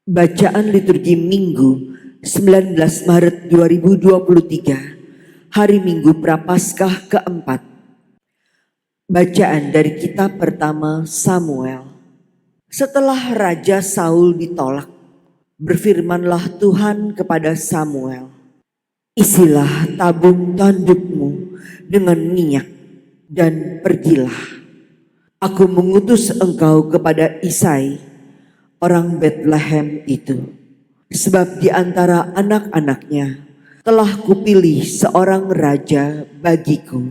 Bacaan liturgi Minggu 19 Maret 2023, hari Minggu Prapaskah keempat. Bacaan dari kitab pertama Samuel. Setelah Raja Saul ditolak, berfirmanlah Tuhan kepada Samuel, "Isilah tabung tandukmu dengan minyak dan pergilah. Aku mengutus engkau kepada Isai, orang Betlehem itu, sebab di antara anak-anaknya telah kupilih seorang raja bagiku."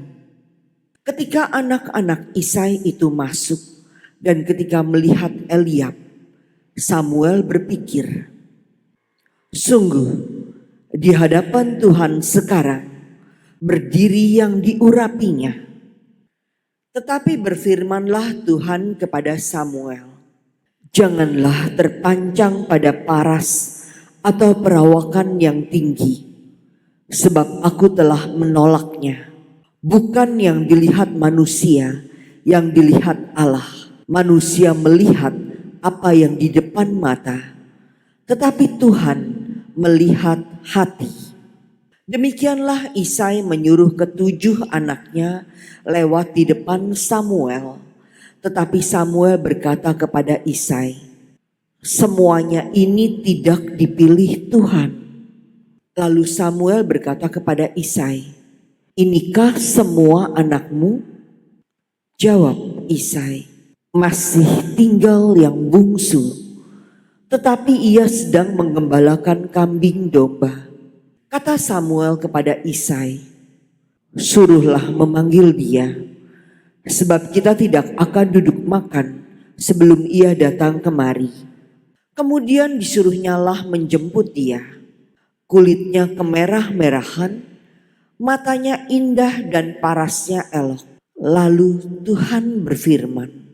Ketika anak-anak Isai itu masuk dan ketika melihat Eliab, Samuel berpikir, "Sungguh di hadapan Tuhan sekarang berdiri yang diurapinya." Tetapi berfirmanlah Tuhan kepada Samuel, "Janganlah terpancang pada paras atau perawakan yang tinggi, sebab aku telah menolaknya. Bukan yang dilihat manusia, yang dilihat Allah. Manusia melihat apa yang di depan mata, tetapi Tuhan melihat hati." Demikianlah Isai menyuruh ketujuh anaknya lewat di depan Samuel. Tetapi Samuel berkata kepada Isai, "Semuanya ini tidak dipilih Tuhan." Lalu Samuel berkata kepada Isai, "Inikah semua anakmu?" Jawab Isai, "Masih tinggal yang bungsu, tetapi ia sedang menggembalakan kambing domba." Kata Samuel kepada Isai, "Suruhlah memanggil dia, sebab kita tidak akan duduk makan sebelum ia datang kemari." Kemudian disuruhnyalah menjemput dia. Kulitnya kemerah-merahan, matanya indah dan parasnya elok. Lalu Tuhan berfirman,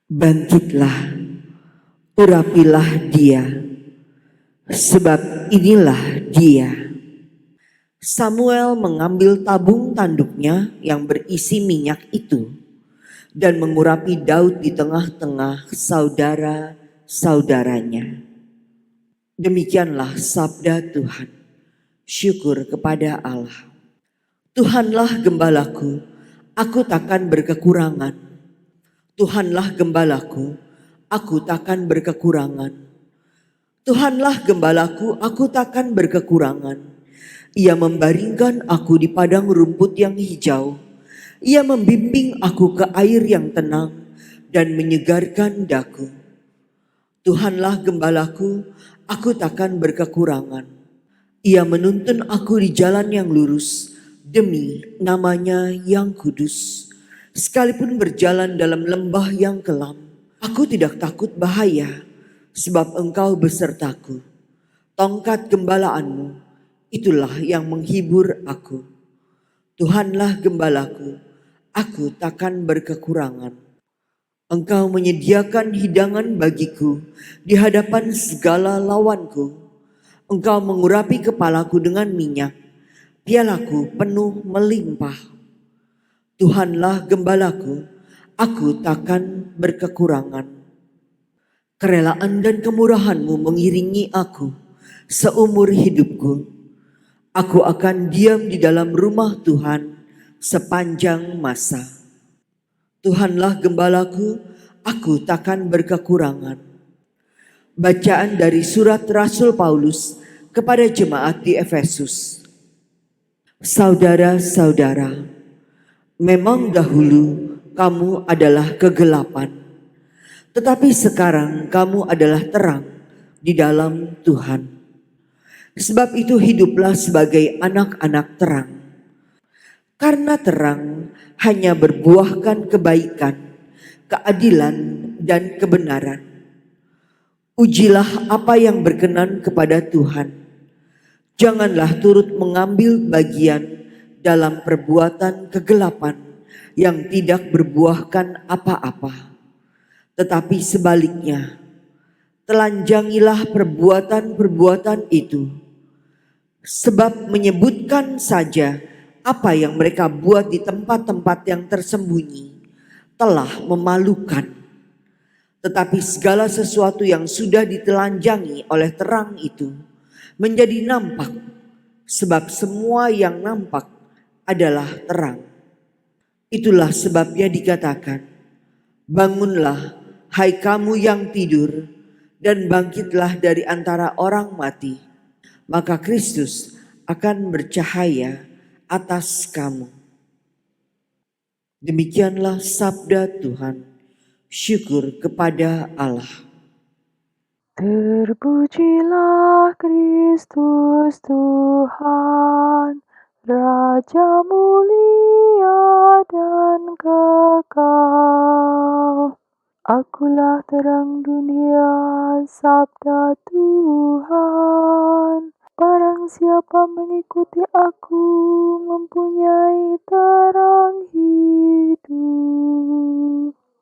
"Bangkitlah, urapilah dia, sebab inilah dia." Samuel mengambil tabung tanduknya yang berisi minyak itu dan mengurapi Daud di tengah-tengah saudara-saudaranya. Demikianlah sabda Tuhan. Syukur kepada Allah. Tuhanlah gembalaku, aku takkan berkekurangan. Tuhanlah gembalaku, aku takkan berkekurangan. Tuhanlah gembalaku, aku takkan berkekurangan. Ia membaringkan aku di padang rumput yang hijau. Ia membimbing aku ke air yang tenang dan menyegarkan daku. Tuhanlah gembalaku, aku takkan berkekurangan. Ia menuntun aku di jalan yang lurus demi namanya yang kudus. Sekalipun berjalan dalam lembah yang kelam, aku tidak takut bahaya, sebab Engkau besertaku. Tongkat gembalaanmu, itulah yang menghibur aku. Tuhanlah gembalaku, aku takkan berkekurangan. Engkau menyediakan hidangan bagiku di hadapan segala lawanku. Engkau mengurapi kepalaku dengan minyak, pialaku penuh melimpah. Tuhanlah gembalaku, aku takkan berkekurangan. Kerelaan dan kemurahan-Mu mengiringi aku seumur hidupku. Aku akan diam di dalam rumah Tuhan sepanjang masa. Tuhanlah gembalaku, aku takkan berkekurangan. Bacaan dari surat Rasul Paulus kepada jemaat di Efesus. Saudara-saudara, memang dahulu kamu adalah kegelapan, tetapi sekarang kamu adalah terang di dalam Tuhan. Sebab itu hiduplah sebagai anak-anak terang. Karena terang hanya berbuahkan kebaikan, keadilan, dan kebenaran. Ujilah apa yang berkenan kepada Tuhan. Janganlah turut mengambil bagian dalam perbuatan kegelapan yang tidak berbuahkan apa-apa. Tetapi sebaliknya, telanjangilah perbuatan-perbuatan itu. Sebab menyebutkan saja apa yang mereka buat di tempat-tempat yang tersembunyi telah memalukan. Tetapi segala sesuatu yang sudah ditelanjangi oleh terang itu menjadi nampak, sebab semua yang nampak adalah terang. Itulah sebabnya dikatakan, bangunlah hai kamu yang tidur, dan bangkitlah dari antara orang mati, maka Kristus akan bercahaya atas kamu. Demikianlah sabda Tuhan. Syukur kepada Allah. Terpujilah Kristus Tuhan, Raja mulia dan kekal. Akulah terang dunia, sabda Tuhan. Barang siapa mengikuti aku mempunyai terang hidup.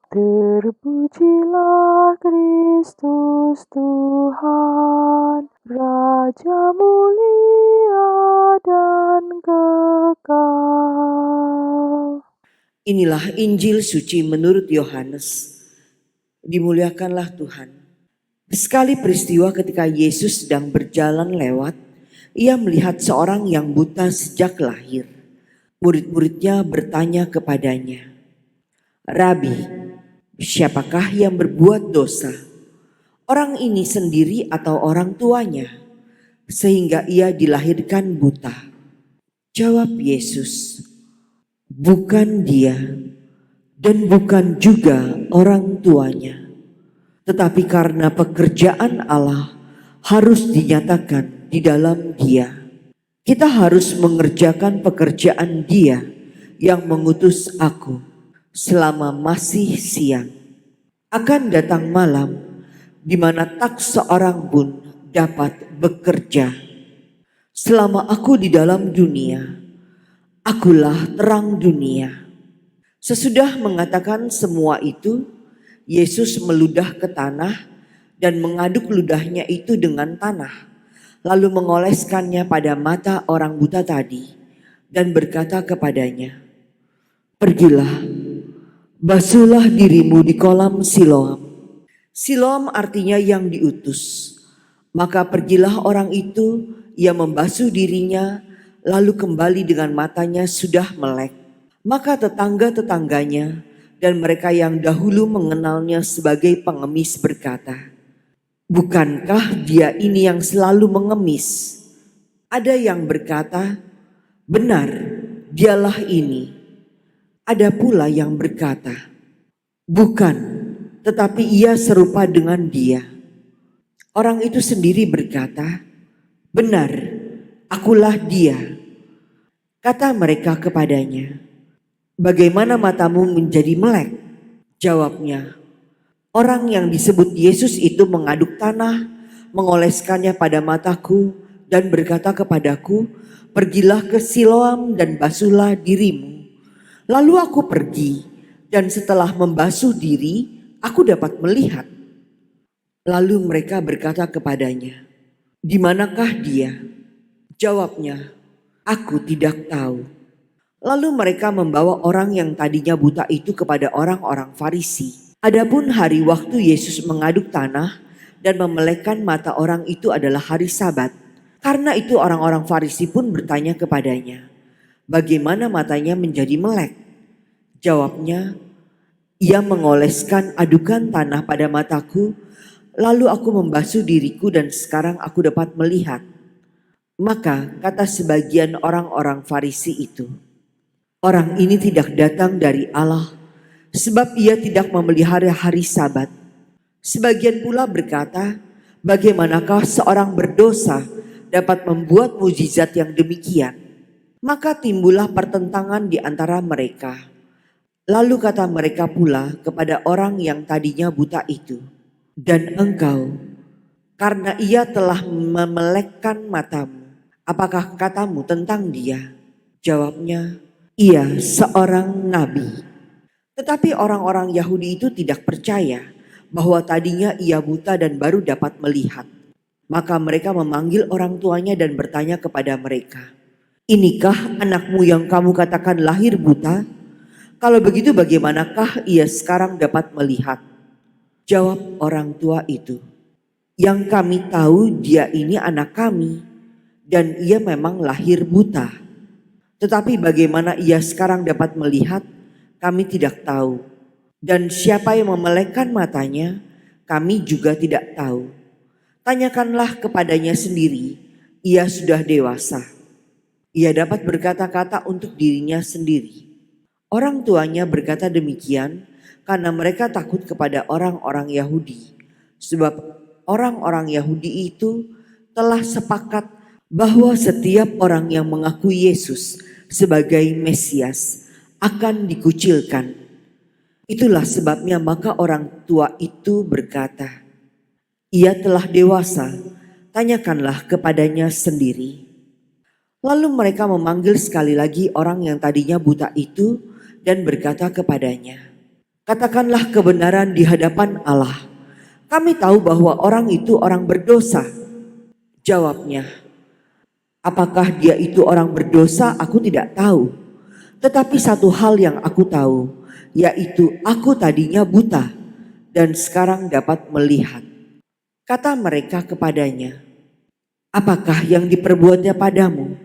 Terpujilah Kristus Tuhan, Raja mulia dan kekal. Inilah Injil suci menurut Yohanes. Dimuliakanlah Tuhan. Sekali peristiwa ketika Yesus sedang berjalan lewat, ia melihat seorang yang buta sejak lahir. Murid-muridnya bertanya kepadanya, Rabi, siapakah yang berbuat dosa? Orang ini sendiri atau orang tuanya? Sehingga ia dilahirkan buta. Jawab Yesus, bukan dia dan bukan juga orang tuanya. Tetapi karena pekerjaan Allah harus dinyatakan di dalam dia. Kita harus mengerjakan pekerjaan dia yang mengutus aku. Selama masih siang, akan datang malam di mana tak seorang pun dapat bekerja. Selama aku di dalam dunia, akulah terang dunia. Sesudah mengatakan semua itu, Yesus meludah ke tanah dan mengaduk ludahnya itu dengan tanah, lalu mengoleskannya pada mata orang buta tadi dan berkata kepadanya, pergilah, basuhlah dirimu di kolam Siloam. Siloam artinya yang diutus. Maka pergilah orang itu, ia membasuh dirinya, lalu kembali dengan matanya sudah melek. Maka tetangga-tetangganya dan mereka yang dahulu mengenalnya sebagai pengemis berkata, bukankah dia ini yang selalu mengemis? Ada yang berkata, benar, dialah ini. Ada pula yang berkata, bukan, tetapi ia serupa dengan dia. Orang itu sendiri berkata, benar, akulah dia. Kata mereka kepadanya, bagaimana matamu menjadi melek? Jawabnya, orang yang disebut Yesus itu mengaduk tanah, mengoleskannya pada mataku dan berkata kepadaku, pergilah ke Siloam dan basuhlah dirimu. Lalu aku pergi dan setelah membasuh diri, aku dapat melihat. Lalu mereka berkata kepadanya, di manakah dia? Jawabnya, aku tidak tahu. Lalu mereka membawa orang yang tadinya buta itu kepada orang-orang Farisi. Adapun hari waktu Yesus mengaduk tanah dan memelekkan mata orang itu adalah hari Sabat. Karena itu orang-orang Farisi pun bertanya kepadanya, bagaimana matanya menjadi melek? Jawabnya, ia mengoleskan adukan tanah pada mataku, lalu aku membasuh diriku dan sekarang aku dapat melihat. Maka kata sebagian orang-orang Farisi itu, orang ini tidak datang dari Allah, sebab ia tidak memelihara hari Sabat. Sebagian pula berkata, bagaimanakah seorang berdosa dapat membuat mujizat yang demikian? Maka timbullah pertentangan di antara mereka. Lalu kata mereka pula kepada orang yang tadinya buta itu, dan engkau, karena ia telah memelekkan matamu, apakah katamu tentang dia? Jawabnya, ia seorang nabi. Tetapi orang-orang Yahudi itu tidak percaya bahwa tadinya ia buta dan baru dapat melihat. Maka mereka memanggil orang tuanya dan bertanya kepada mereka, inikah anakmu yang kamu katakan lahir buta? Kalau begitu bagaimanakah ia sekarang dapat melihat? Jawab orang tua itu, "Yang kami tahu dia ini anak kami dan ia memang lahir buta. Tetapi bagaimana ia sekarang dapat melihat, kami tidak tahu. Dan siapa yang memelekkan matanya, kami juga tidak tahu. Tanyakanlah kepadanya sendiri, ia sudah dewasa. Ia dapat berkata-kata untuk dirinya sendiri." Orang tuanya berkata demikian karena mereka takut kepada orang-orang Yahudi. Sebab orang-orang Yahudi itu telah sepakat bahwa setiap orang yang mengakui Yesus sebagai Mesias akan dikucilkan. Itulah sebabnya maka orang tua itu berkata, "Ia telah dewasa, tanyakanlah kepadanya sendiri." Lalu mereka memanggil sekali lagi orang yang tadinya buta itu dan berkata kepadanya, "Katakanlah kebenaran di hadapan Allah. Kami tahu bahwa orang itu orang berdosa." Jawabnya, "Apakah dia itu orang berdosa? Aku tidak tahu. Tetapi satu hal yang aku tahu, yaitu aku tadinya buta dan sekarang dapat melihat." Kata mereka kepadanya, "Apakah yang diperbuatnya padamu?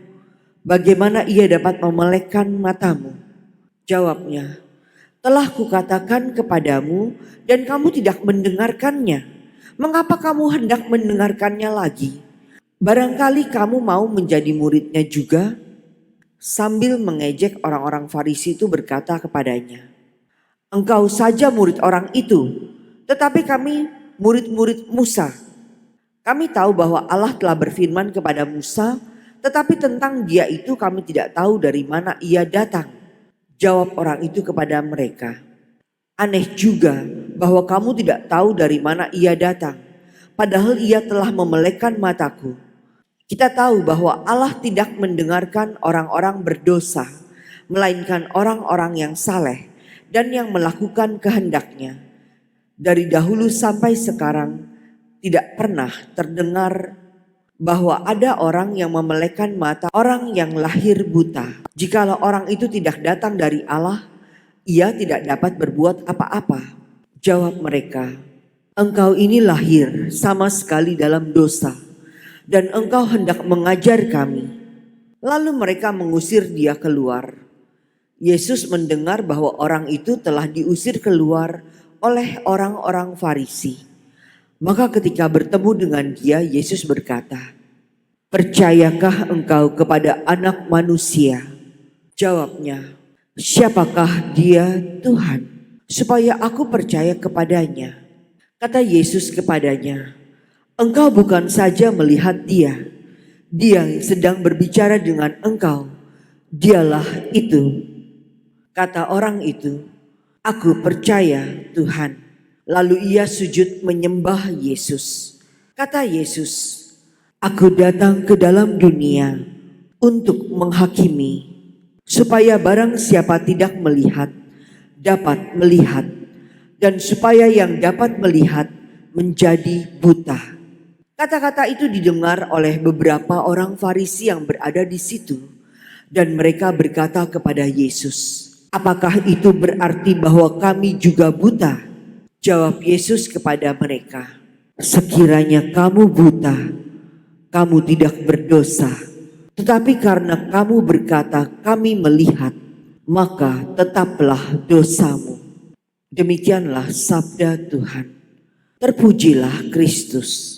Bagaimana ia dapat memelekkan matamu?" Jawabnya, "Telah kukatakan kepadamu dan kamu tidak mendengarkannya. Mengapa kamu hendak mendengarkannya lagi? Barangkali kamu mau menjadi muridnya juga?" Sambil mengejek orang-orang Farisi itu berkata kepadanya, "Engkau saja murid orang itu, tetapi kami murid-murid Musa. Kami tahu bahwa Allah telah berfirman kepada Musa, tetapi tentang dia itu kami tidak tahu dari mana ia datang." Jawab orang itu kepada mereka, "Aneh juga bahwa kamu tidak tahu dari mana ia datang, padahal ia telah memelekkan mataku. Kita tahu bahwa Allah tidak mendengarkan orang-orang berdosa, melainkan orang-orang yang saleh dan yang melakukan kehendaknya. Dari dahulu sampai sekarang tidak pernah terdengar bahwa ada orang yang memelekkan mata orang yang lahir buta. Jikalau orang itu tidak datang dari Allah, ia tidak dapat berbuat apa-apa." Jawab mereka, "Engkau ini lahir sama sekali dalam dosa, dan engkau hendak mengajar kami." Lalu mereka mengusir dia keluar. Yesus mendengar bahwa orang itu telah diusir keluar oleh orang-orang Farisi. Maka ketika bertemu dengan dia, Yesus berkata, "Percayakah engkau kepada Anak Manusia?" Jawabnya, "Siapakah dia, Tuhan, supaya aku percaya kepadanya?" Kata Yesus kepadanya, "Engkau bukan saja melihat dia, dia yang sedang berbicara dengan engkau, dialah itu." Kata orang itu, "Aku percaya, Tuhan." Lalu ia sujud menyembah Yesus. Kata Yesus, "Aku datang ke dalam dunia untuk menghakimi, supaya barang siapa tidak melihat, dapat melihat, dan supaya yang dapat melihat menjadi buta." Kata-kata itu didengar oleh beberapa orang Farisi yang berada di situ, dan mereka berkata kepada Yesus, "Apakah itu berarti bahwa kami juga buta?" Jawab Yesus kepada mereka, "Sekiranya kamu buta, kamu tidak berdosa. Tetapi karena kamu berkata kami melihat, maka tetaplah dosamu." Demikianlah sabda Tuhan. Terpujilah Kristus.